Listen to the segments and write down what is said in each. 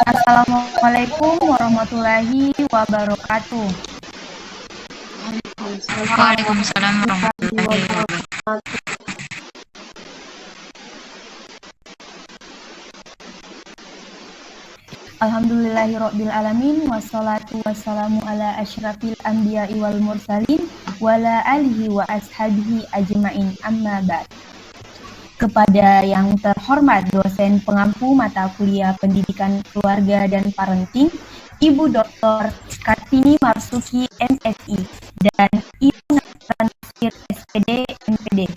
Assalamualaikum warahmatullahi wabarakatuh. Waalaikumsalam warahmatullahi wabarakatuh. Alhamdulillahirabbil alamin wassalatu wassalamu ala asyrafil anbiya'i wal mursalin wala alihi wa ashabihi ajmain amma ba'd. Kepada yang terhormat dosen pengampu mata kuliah Pendidikan Keluarga dan Parenting, Ibu Dr. Kartini Marsuki MSI dan Ibu Natra Nasir SPD MPD.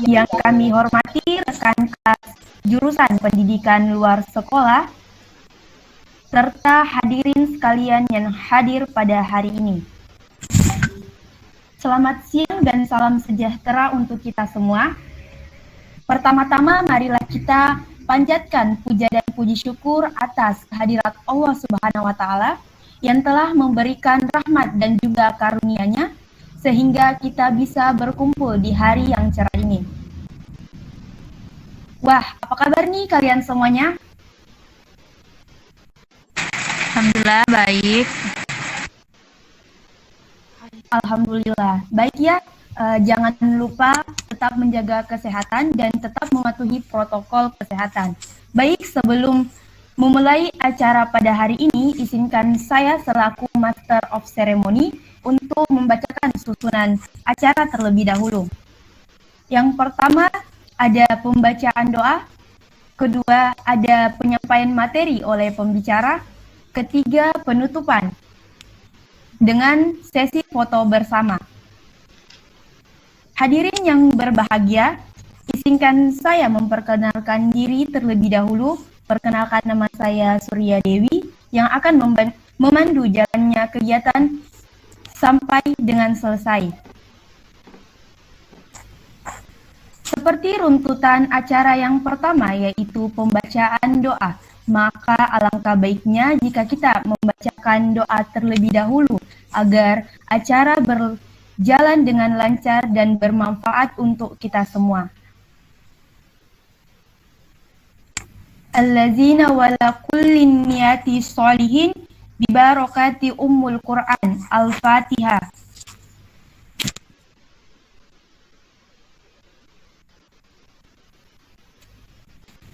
Yang kami hormati rekan kelas jurusan pendidikan luar sekolah, serta hadirin sekalian yang hadir pada hari ini. Selamat siang dan salam sejahtera untuk kita semua. Pertama-tama marilah kita panjatkan puja dan puji syukur atas kehadirat Allah Subhanahu wa Ta'ala yang telah memberikan rahmat dan juga karunia-Nya sehingga kita bisa berkumpul di hari yang cerah ini. Wah, apa kabar nih kalian semuanya? Alhamdulillah baik. Alhamdulillah. Baik ya, jangan lupa tetap menjaga kesehatan dan tetap mematuhi protokol kesehatan. Baik, sebelum memulai acara pada hari ini, izinkan saya selaku Master of Ceremony untuk membacakan susunan acara terlebih dahulu. Yang pertama, ada pembacaan doa. Kedua, ada penyampaian materi oleh pembicara. Ketiga, penutupan dengan sesi foto bersama. Hadirin yang berbahagia, izinkan saya memperkenalkan diri terlebih dahulu. Perkenalkan, nama saya Surya Dewi yang akan memandu jalannya kegiatan sampai dengan selesai. Seperti runtutan acara yang pertama, yaitu pembacaan doa, maka alangkah baiknya jika kita membacakan doa terlebih dahulu agar acara berjalan dengan lancar dan bermanfaat untuk kita semua. Allazina wala kullin niyati sholihin bibarakati ummul Qur'an. Al-Fatihah.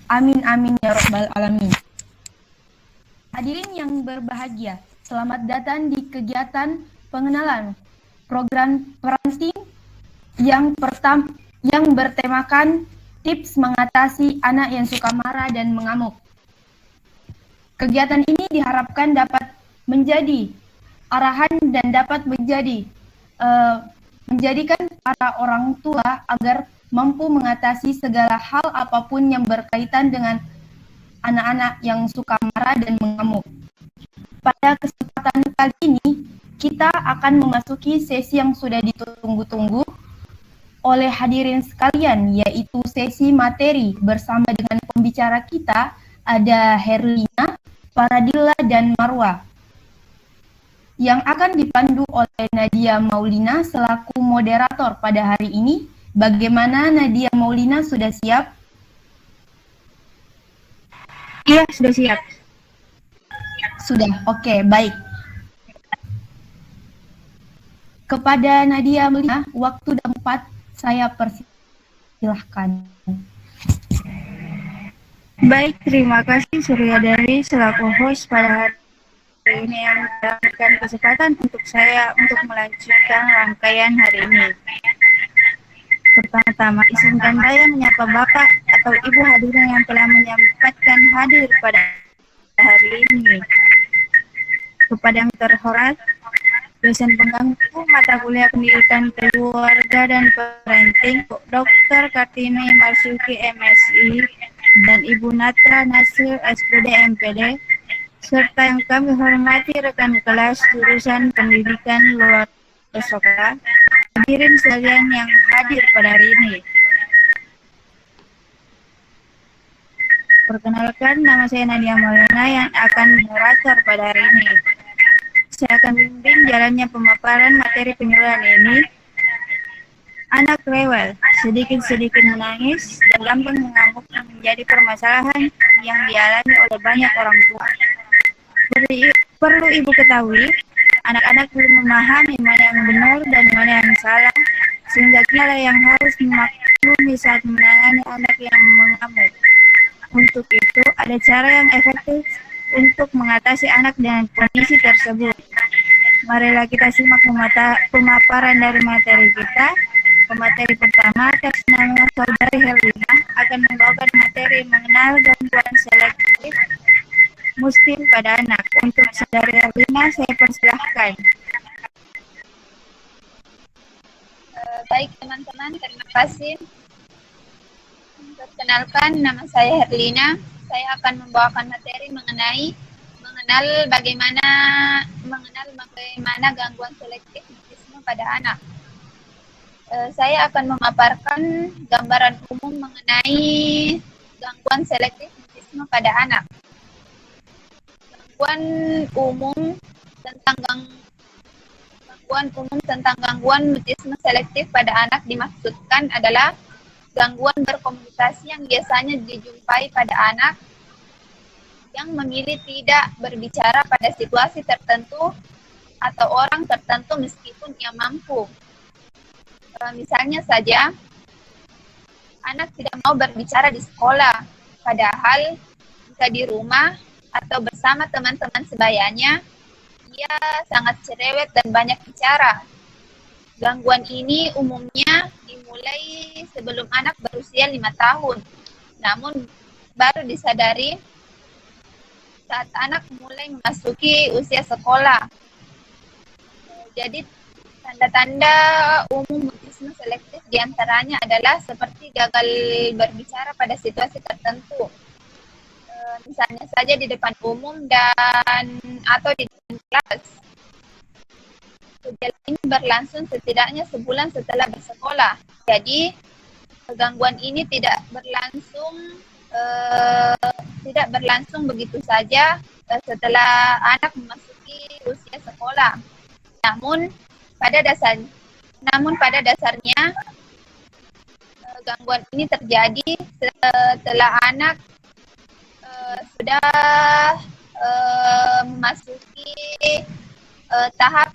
Amin amin ya rabbal alamin. Hadirin yang berbahagia, selamat datang di kegiatan pengenalan program parenting yang bertemakan tips mengatasi anak yang suka marah dan mengamuk. Kegiatan ini diharapkan dapat menjadi arahan dan dapat menjadikan para orang tua agar mampu mengatasi segala hal apapun yang berkaitan dengan anak-anak yang suka marah dan mengamuk. Pada kesempatan kali ini, kita akan memasuki sesi yang sudah ditunggu-tunggu oleh hadirin sekalian, yaitu sesi materi bersama dengan pembicara kita, ada Herlina, Paradila, dan Marwa, yang akan dipandu oleh Nadia Maulina selaku moderator pada hari ini. Bagaimana Nadia Maulina, sudah siap? Iya, sudah siap. Sudah, oke, baik. Kepada Nadia Maulina, waktu dan tempat saya persilahkan. Baik, terima kasih Surya Dewi selaku host pada hari ini yang memberikan kesempatan untuk saya untuk melanjutkan rangkaian hari ini. Pertama-tama, izinkan saya menyapa Bapak atau Ibu hadirin yang telah menyempatkan hadir pada hari ini. Kepada yang terhormat, dosen pengampu mata kuliah Pendidikan Keluarga dan Parenting, Dr. Kartini Marsuki MSI, dan Ibu Natra Nasir SPD MPD, serta yang kami hormati rekan kelas jurusan Pendidikan Luar Sekolah, hadirin sekalian yang hadir pada hari ini. Perkenalkan, nama saya Nadia Maulana yang akan moderator pada hari ini. Saya akan bimbing jalannya pemaparan materi penyuluhan ini. Anak rewel, sedikit-sedikit menangis, dan gampang mengamuk menjadi permasalahan yang dialami oleh banyak orang tua. Perlu ibu ketahui, anak-anak belum memahami mana yang benar dan mana yang salah, sehingga kita yang harus memaklumi saat menangani anak yang mengamuk. Untuk itu, ada cara yang efektif untuk mengatasi anak dengan kondisi tersebut. Marilah kita simak pemaparan dari materi kita. Pemateri pertama atas nama Saudari Herlina akan membawakan materi mengenal gangguan selektif muslim pada anak. Untuk Saudari Herlina, saya persilahkan. Baik teman-teman, terima kasih. Perkenalkan, nama saya Herlina. Saya akan membawakan materi mengenal bagaimana gangguan selektif mutisme pada anak. Saya akan memaparkan gambaran umum mengenai gangguan selektif mutisme pada anak. Gangguan umum tentang gangguan mutisme selektif pada anak dimaksudkan adalah gangguan berkomunikasi yang biasanya dijumpai pada anak yang memilih tidak berbicara pada situasi tertentu atau orang tertentu meskipun ia mampu. Misalnya saja, anak tidak mau berbicara di sekolah, padahal jika di rumah atau bersama teman-teman sebayanya, ia sangat cerewet dan banyak bicara. Gangguan ini umumnya dimulai sebelum anak berusia 5 tahun, namun baru disadari saat anak mulai memasuki usia sekolah. Jadi, tanda-tanda umum mutisme selektif diantaranya adalah seperti gagal berbicara pada situasi tertentu. Misalnya saja di depan umum atau di depan kelas. Gejala ini berlangsung setidaknya sebulan setelah bersekolah. Jadi, gangguan ini tidak berlangsung begitu saja setelah anak memasuki usia sekolah. Namun pada dasarnya gangguan ini terjadi setelah anak sudah memasuki tahap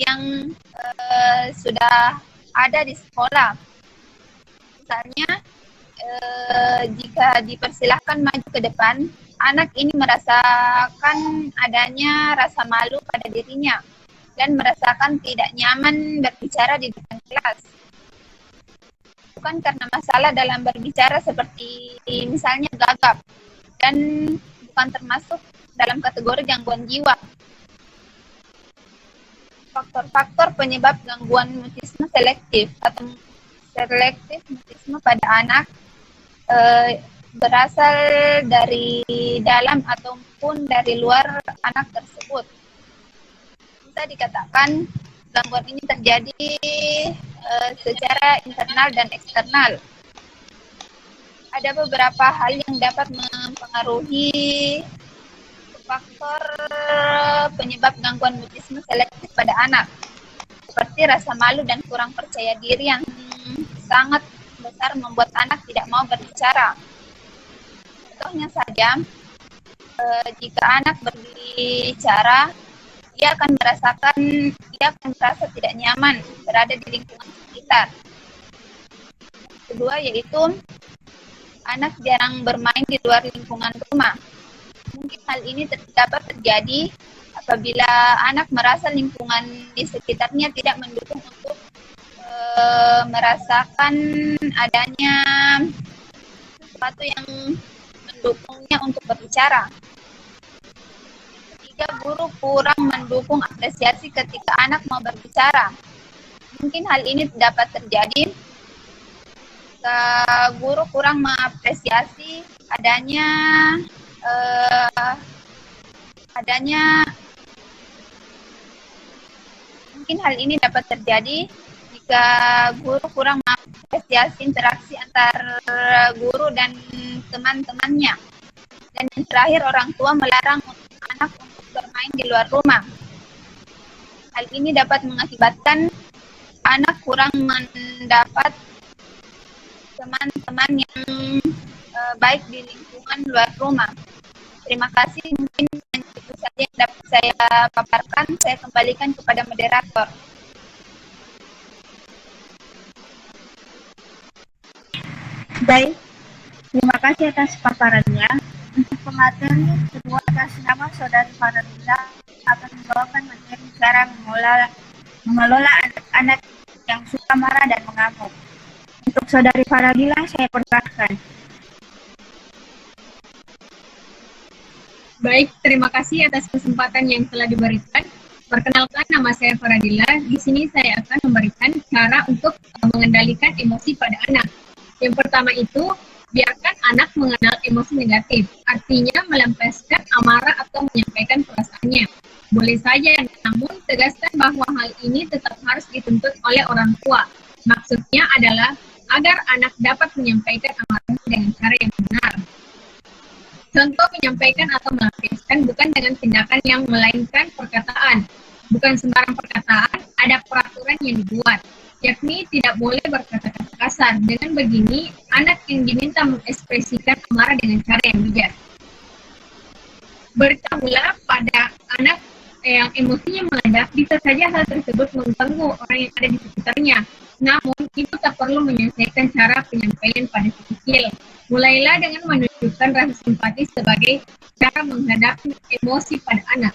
yang sudah ada di sekolah. Misalnya jika dipersilahkan maju ke depan, anak ini merasakan adanya rasa malu pada dirinya dan merasakan tidak nyaman berbicara di depan kelas. Bukan karena masalah dalam berbicara seperti misalnya gagap, dan bukan termasuk dalam kategori gangguan jiwa. Faktor-faktor penyebab gangguan mutisme selektif atau selektif mutisme pada anak berasal dari dalam ataupun dari luar anak tersebut. Bisa dikatakan gangguan ini terjadi secara internal dan eksternal. Ada beberapa hal yang dapat mempengaruhi faktor penyebab gangguan mutisme selektif pada anak, seperti rasa malu dan kurang percaya diri yang sangat besar membuat anak tidak mau berbicara. Contohnya saja, jika anak berbicara, ia akan merasa tidak nyaman berada di lingkungan sekitar. Kedua yaitu anak jarang bermain di luar lingkungan rumah. Mungkin hal ini dapat terjadi apabila anak merasa lingkungan di sekitarnya tidak mendukung untuk merasakan adanya sesuatu yang mendukungnya untuk berbicara. Ketiga, guru kurang mendukung apresiasi ketika anak mau berbicara. Mungkin hal ini dapat terjadi jika guru kurang mengapresiasi mungkin hal ini dapat terjadi jika guru kurang mengapresiasi interaksi antar guru dan teman-temannya. Dan yang terakhir, orang tua melarang anak untuk bermain di luar rumah. Hal ini dapat mengakibatkan anak kurang mendapat teman-teman yang baik di lingkungan luar rumah. Terima kasih, mungkin itu saja yang dapat saya paparkan. Saya kembalikan kepada moderator. Baik, terima kasih atas paparannya. Untuk pemateri, kedua atas nama Saudari Faradila akan membawakan materi cara mengelola anak-anak yang suka marah dan mengamuk. Untuk Saudari Faradila, saya persilahkan. Baik, terima kasih atas kesempatan yang telah diberikan. Perkenalkan, nama saya Faradila. Di sini saya akan memberikan cara untuk mengendalikan emosi pada anak. Yang pertama itu, biarkan anak mengenal emosi negatif, artinya melampiaskan amarah atau menyampaikan perasaannya. Boleh saja, namun tegaskan bahwa hal ini tetap harus dituntut oleh orang tua. Maksudnya adalah agar anak dapat menyampaikan amarahnya dengan cara yang benar. Contoh menyampaikan atau melampiaskan bukan dengan tindakan yang melainkan perkataan. Bukan sembarang perkataan, ada peraturan yang dibuat, yakni tidak boleh berkata-kata kasar. Dengan begini, anak yang diminta mengekspresikan amarah dengan cara yang bijak. Beritahulah pada anak yang emosinya meledak, bisa saja hal tersebut mengganggu orang yang ada di sekitarnya. Namun, itu tak perlu menyelesaikan cara penyampaian pada si kecil. Mulailah dengan menunjukkan rasa simpati sebagai cara menghadapi emosi pada anak.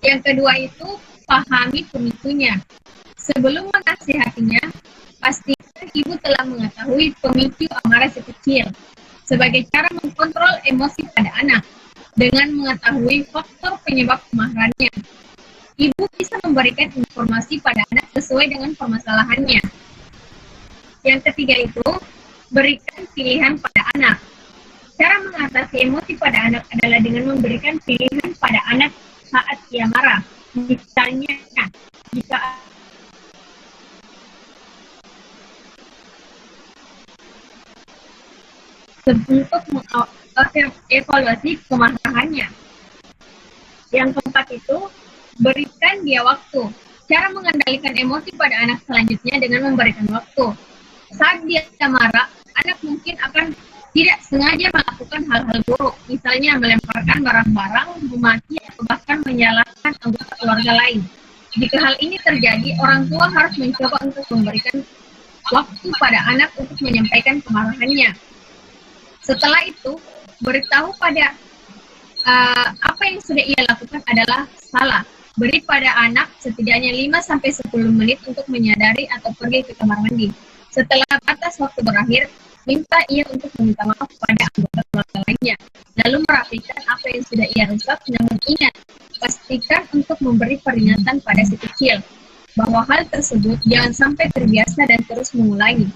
Yang kedua itu, pahami pemicunya. Sebelum menasihatinya, pastikan ibu telah mengetahui pemicu amarah si kecil. Sebagai cara mengkontrol emosi pada anak, dengan mengetahui faktor penyebab kemarahannya, ibu bisa memberikan informasi pada anak sesuai dengan permasalahannya. Yang ketiga itu, berikan pilihan pada anak. Cara mengatasi emosi pada anak adalah dengan memberikan pilihan pada anak saat ia marah. Misalnya, jika untuk mengevaluasi kemarahannya. Yang keempat itu, berikan dia waktu. Cara mengendalikan emosi pada anak selanjutnya dengan memberikan waktu. Saat dia marah, anak mungkin akan tidak sengaja melakukan hal-hal buruk, misalnya melemparkan barang-barang, memaki, atau bahkan menyalahkan anggota keluarga lain. Jika hal ini terjadi, orang tua harus mencoba untuk memberikan waktu pada anak untuk menyampaikan kemarahannya. Setelah itu, beritahu pada apa yang sudah ia lakukan adalah salah. Beri pada anak setidaknya 5-10 menit untuk menyadari atau pergi ke kamar mandi. Setelah batas waktu berakhir, minta ia untuk meminta maaf pada anggota keluarga lainnya. Lalu merapikan apa yang sudah ia rusak, namun ingat, pastikan untuk memberi peringatan pada si kecil bahwa hal tersebut jangan sampai terbiasa dan terus mengulangi.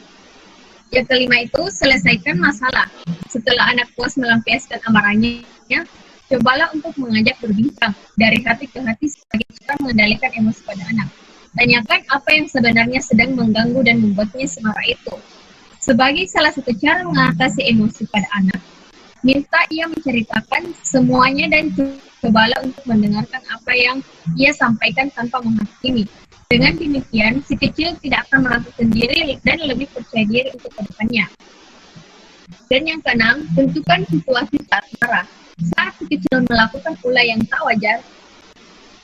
Yang kelima itu, selesaikan masalah. Setelah anak puas melampiaskan amarahnya, cobalah untuk mengajak berbincang dari hati ke hati sebagai cara mengendalikan emosi pada anak. Tanyakan apa yang sebenarnya sedang mengganggu dan membuatnya semarah itu. Sebagai salah satu cara mengatasi emosi pada anak, minta ia menceritakan semuanya dan cobalah untuk mendengarkan apa yang ia sampaikan tanpa menghakimi. Dengan demikian, si kecil tidak akan merasa sendiri dan lebih percaya diri untuk kedepannya. Dan yang keenam, tentukan situasi saat marah. Saat si kecil melakukan ulah yang tak wajar,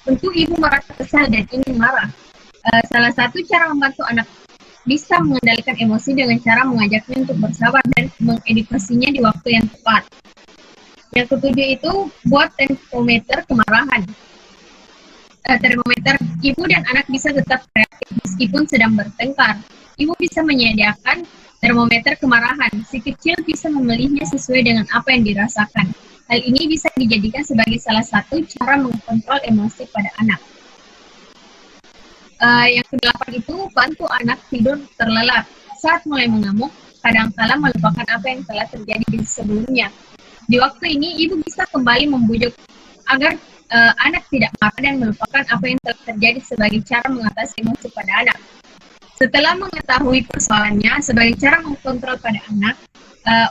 tentu ibu merasa kesal dan ingin marah. Salah satu cara membantu anak bisa mengendalikan emosi dengan cara mengajaknya untuk bersabar dan mengedukasinya di waktu yang tepat. Yang ketujuh itu, buat termometer kemarahan. Termometer, ibu dan anak bisa tetap reaktif meskipun sedang bertengkar. Ibu bisa menyediakan termometer kemarahan. Si kecil bisa memilihnya sesuai dengan apa yang dirasakan. Hal ini bisa dijadikan sebagai salah satu cara mengontrol emosi pada anak. Yang kedelapan itu, bantu anak tidur terlelap. Saat mulai mengamuk, kadang-kala melupakan apa yang telah terjadi di sebelumnya. Di waktu ini, ibu bisa kembali membujuk agar anak tidak marah dan melupakan apa yang telah terjadi sebagai cara mengatasi emosi pada anak. Setelah mengetahui persoalannya, sebagai cara mengkontrol pada anak,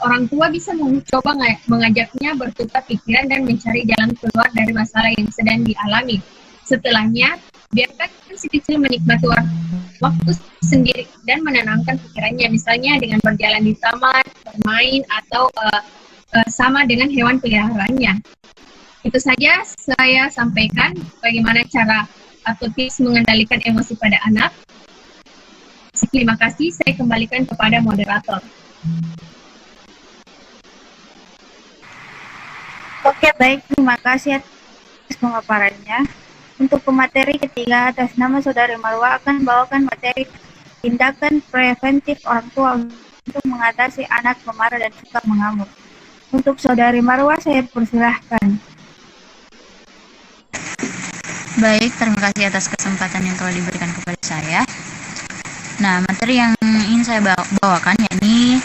orang tua bisa mencoba mengajaknya bertukar pikiran dan mencari jalan keluar dari masalah yang sedang dialami. Setelahnya, Biarkan si kecil menikmati waktu sendiri dan menenangkan pikirannya, misalnya dengan berjalan di taman, bermain, atau sama dengan hewan peliharaannya. Itu saja saya sampaikan bagaimana cara atau tips mengendalikan emosi pada anak. Terima kasih, saya kembalikan kepada moderator. Oke, baik. Terima kasih atas pemaparannya. Untuk pemateri ketiga, atas nama Saudari Marwa akan bawakan materi tindakan preventif orang tua untuk mengatasi anak pemarah dan suka mengamuk. Untuk Saudari Marwa, saya persilahkan. Baik, terima kasih atas kesempatan yang telah diberikan kepada saya. Nah, materi yang ingin saya bawakan yakni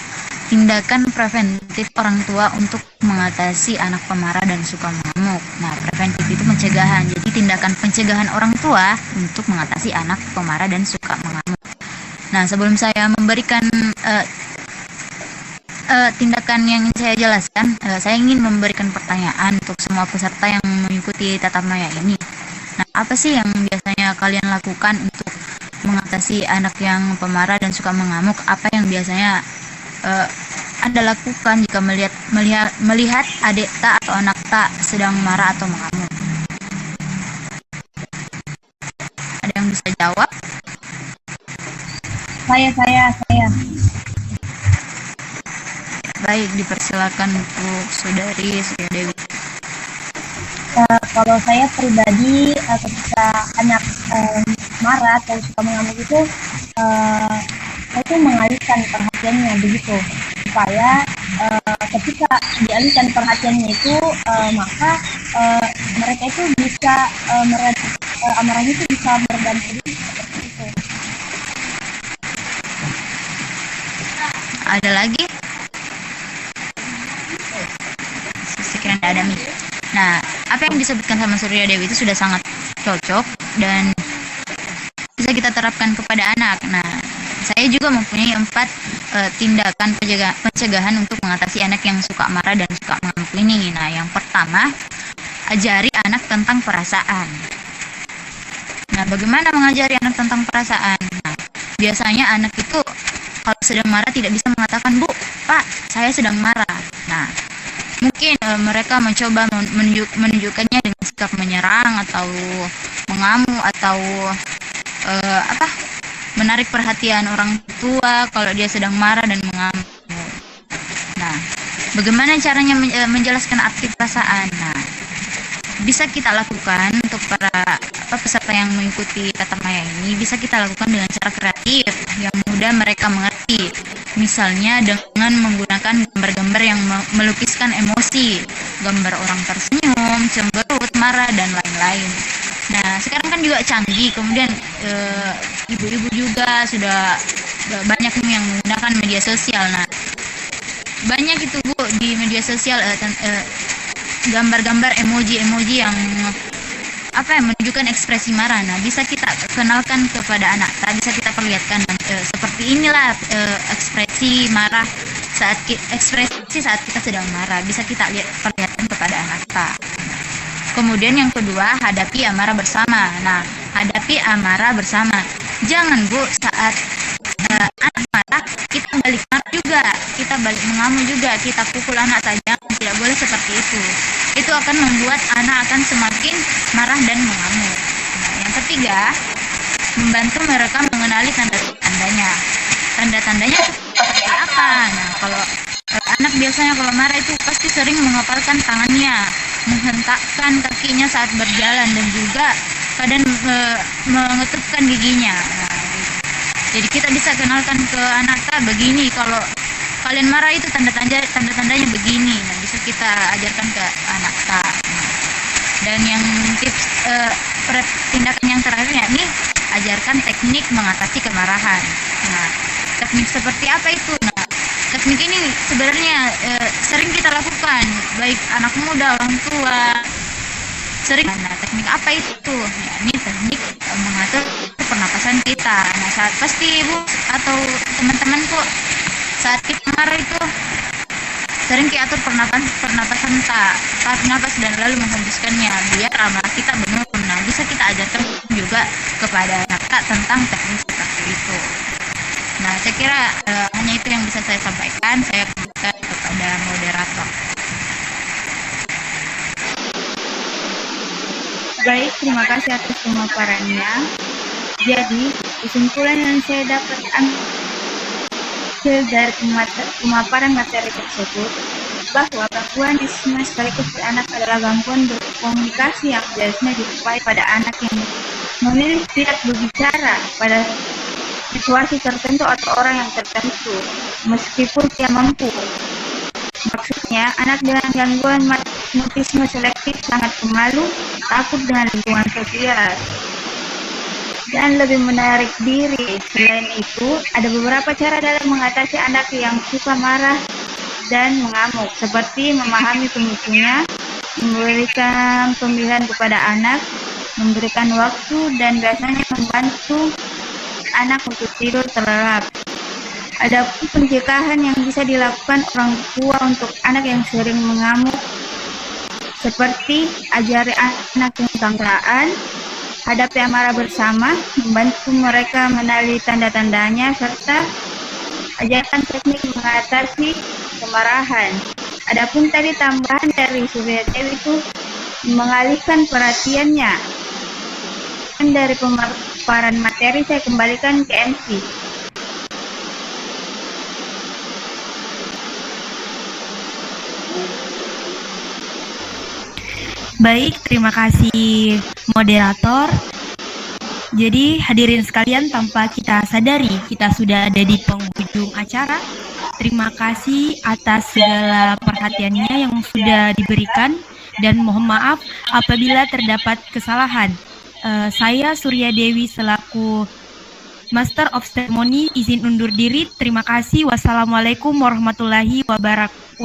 tindakan preventif orang tua untuk mengatasi anak pemarah dan suka mengamuk. Nah, preventif itu pencegahan. Jadi tindakan pencegahan orang tua untuk mengatasi anak pemarah dan suka mengamuk. Nah, sebelum saya memberikan tindakan yang ingin saya jelaskan, saya ingin memberikan pertanyaan untuk semua peserta yang mengikuti tatap maya ini. Nah, apa sih yang biasanya kalian lakukan untuk mengatasi anak yang pemarah dan suka mengamuk? Apa yang biasanya Anda lakukan jika melihat adik tak atau anak tak sedang marah atau mengamuk? Ada yang bisa jawab? Saya. Baik, dipersilakan untuk Saudari Surya Dewi. Kalau saya pribadi ketika anak marah atau suka mengamuk itu saya itu mengalihkan perhatiannya begitu, supaya ketika dialihkan perhatiannya itu maka mereka itu bisa amarahnya itu bisa meredam sedikit seperti itu. Ada lagi? Sekiranya ada nih. Nah, apa yang disebutkan sama Surya Dewi itu sudah sangat cocok dan bisa kita terapkan kepada anak. Nah, saya juga mempunyai 4 tindakan pencegahan untuk mengatasi anak yang suka marah dan suka mengamuk ini. Nah, yang pertama, ajari anak tentang perasaan. Nah, bagaimana mengajari anak tentang perasaan? Nah, biasanya anak itu kalau sedang marah tidak bisa mengatakan, "Bu, Pak, saya sedang marah." Nah, mungkin mereka mencoba menunjukkannya dengan sikap menyerang atau mengamuk atau menarik perhatian orang tua kalau dia sedang marah dan mengamuk. Nah, bagaimana caranya menjelaskan arti perasaan? Nah, bisa kita lakukan untuk para peserta yang mengikuti tatap maya ini, bisa kita lakukan dengan cara kreatif yang mudah mereka mengerti. Misalnya dengan menggunakan gambar-gambar yang melukiskan emosi, gambar orang tersenyum, cemberut, marah, dan lain-lain. Nah, sekarang kan juga canggih, kemudian ibu-ibu juga sudah banyak yang menggunakan media sosial. Nah, banyak itu Bu di media sosial gambar-gambar emoji-emoji yang menunjukkan ekspresi marah. Nah, bisa kita kenalkan kepada anak, bisa kita perlihatkan seperti inilah ekspresi marah saat kita sedang marah, bisa kita perlihatkan kepada anak. Kemudian yang kedua, hadapi amarah bersama. Nah, hadapi amarah bersama. Jangan Bu, saat anak marah kita balik marah juga, kita balik mengamuk juga, kita pukul anak saja, tidak boleh seperti itu. Itu akan membuat anak akan semakin marah dan mengamuk. Nah, yang ketiga, membantu mereka mengenali tanda-tandanya. Tanda-tandanya seperti apa? Nah, kalau anak biasanya kalau marah itu pasti sering mengepalkan tangannya, menghentakkan kakinya saat berjalan, dan juga kadang mengetupkan giginya. Nah, jadi kita bisa kenalkan ke anak begini, kalau kalian marah itu tanda-tandanya begini. Nah, bisa kita ajarkan ke anak. Dan yang tips tindakan yang terakhir yakni ajarkan teknik mengatasi kemarahan. Nah, teknik seperti apa itu? Nah, teknik ini sebenarnya sering kita lakukan, baik anak muda, orang tua, sering. Nah, teknik apa itu? Ya, ini teknik mengatur pernapasan kita. Nah, saat pasti Ibu atau teman-teman kok saat kita marah itu sering diatur pernapasan, tarik nafas dan lalu menghembuskannya biar amarah kita menurun. Nah, bisa kita ajarkan juga juga kepada anak tentang teknik seperti itu. Nah, saya kira hanya itu yang bisa saya sampaikan. Saya kembalikan kepada moderator. Baik, terima kasih atas pemaparannya. Jadi, kesimpulan yang saya dapat ambil dari pemaparan materi tersebut, bahwa gangguan autisme sekaligus pada anak adalah gangguan berkomunikasi yang biasanya dijumpai pada anak yang memilih tidak berbicara pada situasi tertentu atau orang yang tertentu, meskipun dia mampu. Maksudnya, anak dengan gangguan autisme selektif sangat pemalu, takut dengan lingkungan sosial, dan lebih menarik diri. Selain itu, ada beberapa cara dalam mengatasi anak yang suka marah dan mengamuk, seperti memahami pemicunya, memberikan pemilihan kepada anak, memberikan waktu, dan biasanya membantu anak untuk tidur terlelap. Ada pencegahan yang bisa dilakukan orang tua untuk anak yang sering mengamuk, seperti ajari anak kebangsaan, hadapi amarah bersama, membantu mereka mengenali tanda-tandanya, serta ajarkan teknik mengatasi kemarahan. Adapun tadi tambahan dari Surya Dewi itu mengalihkan perhatiannya. Dan dari pemaparan materi saya kembalikan ke MC. Baik, terima kasih moderator. Jadi hadirin sekalian, tanpa kita sadari kita sudah ada di penghujung acara. Terima kasih atas segala perhatiannya yang sudah diberikan dan mohon maaf apabila terdapat kesalahan. Saya Surya Dewi selaku Master of Ceremony izin undur diri. Terima kasih. Wassalamualaikum warahmatullahi wabarakatuh.